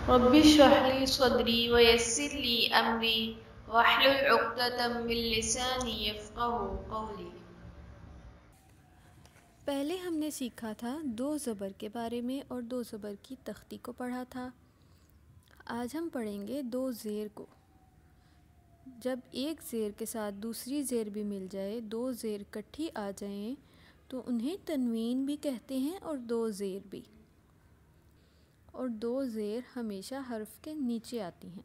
رب اشرح لي صدري ويسر لي أمري واحلل عقدة من لساني يفقهوا قولي۔ پہلے ہم نے سیکھا تھا 2 زبر کے بارے میں اور 2 زبر کی تختی کو پڑھا تھا۔ آج ہم پڑھیں گے 2 زیر کو۔ جب ایک زیر کے ساتھ دوسری زیر بھی مل جائے، 2 زیر اکٹھی آ جائیں تو انہیں تنوین بھی کہتے ہیں اور 2 زیر بھی۔ اور 2 زیر ہمیشہ حرف کے نیچے آتی ہیں۔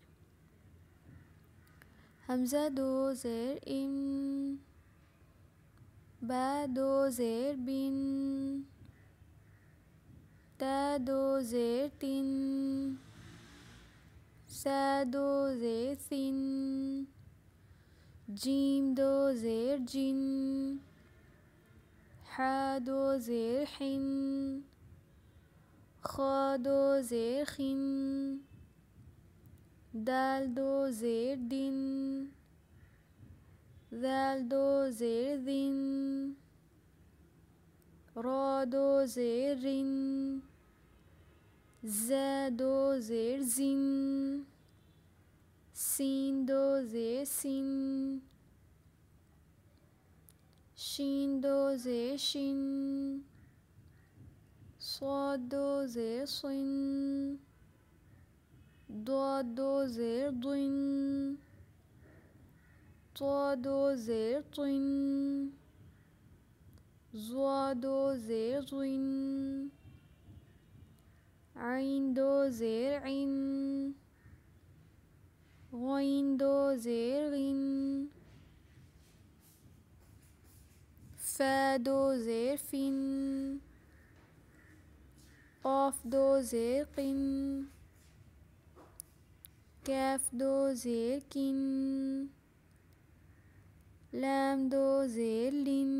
حمزہ 2 زیر ان، با 2 زیر بن، تا 2 زیر تن، سا 2 زیر سن، جیم 2 زیر جن، حا 2 زیر حن، خا 2 زیر خن، دال 2 زیر دن، ذال 2 زیر ذن، را 2 زیر رن، زا 2 زیر زن، سین 2 زیر سن، شین 2 زیر شن، صاد 2 زیر صن، ضاد 2 زیر ضن، طا 2 زیر طن، ظا 2 زیر ظن، عین 2 زیر عن، غین 2 زیر غن، فا 2 زیر فن، قاف 2 زیر قن، کاف 2 زیر کن، لام 2 زیر لن،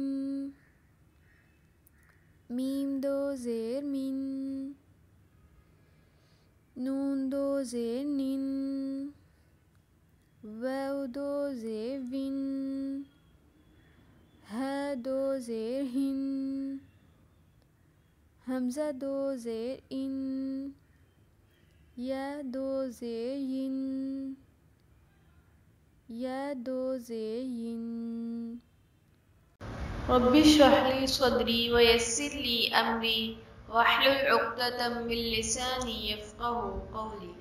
میم 2 زیر من، نون 2 زیر نن، واو 2 زیر ون، ہا 2 زیر ہن، حمزہ 2 زیر ان، یا 2 زیر ین، یا 2 زیر ین۔ رب اشرح لي صدري ويسر لي أمري واحلل عقدة من لساني يفقهوا قولي۔